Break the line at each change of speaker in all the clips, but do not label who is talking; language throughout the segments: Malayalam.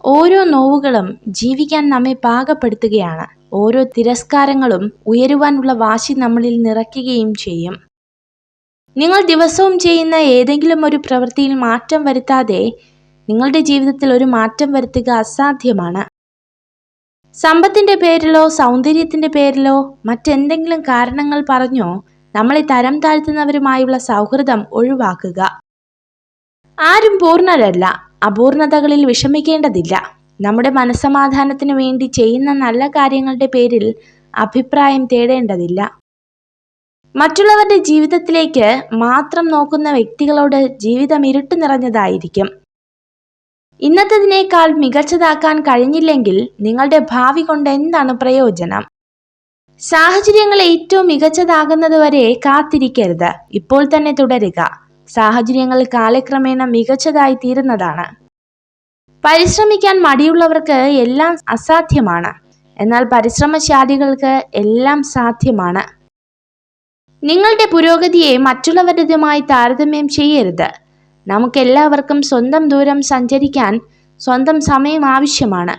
ഓരോ നോവുകളും ജീവിക്കാൻ നമ്മെ പാകപ്പെടുത്തുകയാണ്. ഓരോ തിരസ്കാരങ്ങളും ഉയരുവാനുള്ള വാശി നമ്മളിൽ നിറയ്ക്കുകയും ചെയ്യും. നിങ്ങൾ ദിവസവും ചെയ്യുന്ന ഏതെങ്കിലും ഒരു പ്രവൃത്തിയിൽ മാറ്റം വരുത്താതെ നിങ്ങളുടെ ജീവിതത്തിൽ ഒരു മാറ്റം വരുത്തുക അസാധ്യമാണ്. സമ്പത്തിന്റെ പേരിലോ സൗന്ദര്യത്തിന്റെ പേരിലോ മറ്റെന്തെങ്കിലും കാരണങ്ങൾ പറഞ്ഞോ നമ്മളെ തരം താഴ്ത്തുന്നവരുമായുള്ള സൗഹൃദം ഒഴിവാക്കുക. ആരും പൂർണ്ണരല്ല. അപൂർണതകളിൽ വിഷമിക്കേണ്ടതില്ല. നമ്മുടെ മനസ്സമാധാനത്തിനു വേണ്ടി ചെയ്യുന്ന നല്ല കാര്യങ്ങളുടെ പേരിൽ അഭിപ്രായം തേടേണ്ടതില്ല. മറ്റുള്ളവരുടെ ജീവിതത്തിലേക്ക് മാത്രം നോക്കുന്ന വ്യക്തികളോട് ജീവിതം ഇരുട്ട് നിറഞ്ഞതായിരിക്കും. ഇന്നത്തതിനേക്കാൾ മികച്ചതാക്കാൻ കഴിഞ്ഞില്ലെങ്കിൽ നിങ്ങളുടെ ഭാവി കൊണ്ട് എന്താണ് പ്രയോജനം? സാഹചര്യങ്ങൾ ഏറ്റവും മികച്ചതാകുന്നതുവരെ കാത്തിരിക്കരുത്. ഇപ്പോൾ തന്നെ തുടരുക. സാഹചര്യങ്ങൾ കാലക്രമേണ മികച്ചതായി തീരുന്നതാണ്. പരിശ്രമിക്കാൻ മടിയുള്ളവർക്ക് എല്ലാം അസാധ്യമാണ്. എന്നാൽ പരിശ്രമശാലികൾക്ക് എല്ലാം സാധ്യമാണ്. നിങ്ങളുടെ പുരോഗതിയെ മറ്റുള്ളവരുടേതുമായി താരതമ്യം ചെയ്യരുത്. നമുക്കെല്ലാവർക്കും സ്വന്തം ദൂരം സഞ്ചരിക്കാൻ സ്വന്തം സമയം ആവശ്യമാണ്.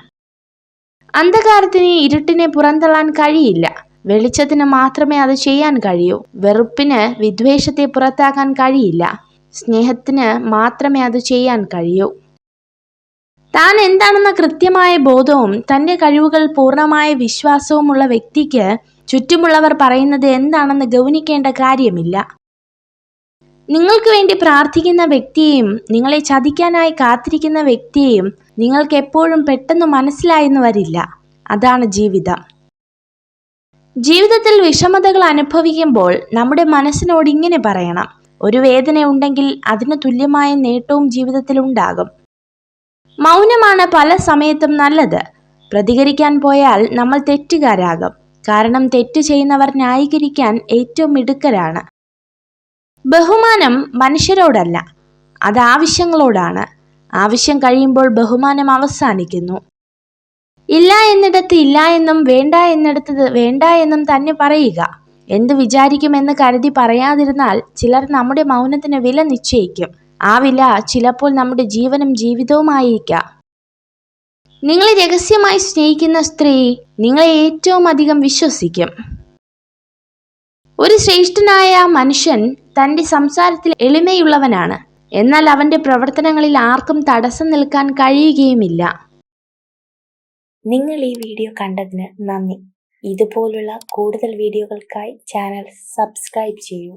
അന്ധകാരത്തിന് ഇരുട്ടിനെ പുറന്തള്ളാൻ കഴിയില്ല. വെളിച്ചത്തിന് മാത്രമേ അത് ചെയ്യാൻ കഴിയൂ. വെറുപ്പിന് വിദ്വേഷത്തെ പുറത്താക്കാൻ കഴിയില്ല. സ്നേഹത്തിന് മാത്രമേ അത് ചെയ്യാൻ കഴിയൂ. താൻ എന്താണെന്ന കൃത്യമായ ബോധവും തൻ്റെ കഴിവുകൾ പൂർണ്ണമായ വിശ്വാസവുമുള്ള വ്യക്തിക്ക് ചുറ്റുമുള്ളവർ പറയുന്നത് എന്താണെന്ന് ഗൗനിക്കേണ്ട കാര്യമില്ല. നിങ്ങൾക്ക് വേണ്ടി പ്രാർത്ഥിക്കുന്ന വ്യക്തിയെയും നിങ്ങളെ ചതിക്കാനായി കാത്തിരിക്കുന്ന വ്യക്തിയെയും നിങ്ങൾക്ക് എപ്പോഴും പെട്ടെന്ന് മനസ്സിലായെന്ന് വരില്ല. അതാണ് ജീവിതം. ജീവിതത്തിൽ വിഷമതകൾ അനുഭവിക്കുമ്പോൾ നമ്മുടെ മനസ്സിനോട് ഇങ്ങനെ പറയണം: ഒരു വേദന ഉണ്ടെങ്കിൽ അതിന് തുല്യമായ നേട്ടവും ജീവിതത്തിൽ ഉണ്ടാകും. മൗനമാണ് പല സമയത്തും നല്ലത്. പ്രതികരിക്കാൻ പോയാൽ നമ്മൾ തെറ്റുകാരാകും. കാരണം തെറ്റ് ചെയ്യുന്നവർ ന്യായീകരിക്കാൻ ഏറ്റവും മിടുക്കരാണ്. ബഹുമാനം മനുഷ്യരോടല്ല, അത് ആവശ്യങ്ങളോടാണ്. ആവശ്യം കഴിയുമ്പോൾ ബഹുമാനം അവസാനിക്കുന്നു. ഇല്ല എന്നിടത്ത് ഇല്ല എന്നും വേണ്ട എന്നിടത്ത് വേണ്ട എന്നും തന്നെ പറയുക. എന്ത് വിചാരിക്കുമെന്ന് കരുതി പറയാതിരുന്നാൽ ചിലർ നമ്മുടെ മൗനത്തിന് വില നിശ്ചയിക്കും. ആ വില ചിലപ്പോൾ നമ്മുടെ ജീവനും ജീവിതവുമായിരിക്കാം. നിങ്ങളെ രഹസ്യമായി സ്നേഹിക്കുന്ന സ്ത്രീ നിങ്ങളെ ഏറ്റവും അധികം വിശ്വസിക്കും. ഒരു ശ്രേഷ്ഠനായ മനുഷ്യൻ തൻ്റെ സംസാരത്തിൽ എളിമയുള്ളവനാണ്. എന്നാൽ അവൻ്റെ പ്രവർത്തനങ്ങളിൽ ആർക്കും തടസ്സം നിൽക്കാൻ കഴിയുകയുമില്ല.
നിങ്ങൾ ഈ വീഡിയോ കണ്ടതിന് നന്ദി. ഇതുപോലുള്ള കൂടുതൽ വീഡിയോകൾക്കായി ചാനൽ സബ്സ്ക്രൈബ് ചെയ്യൂ.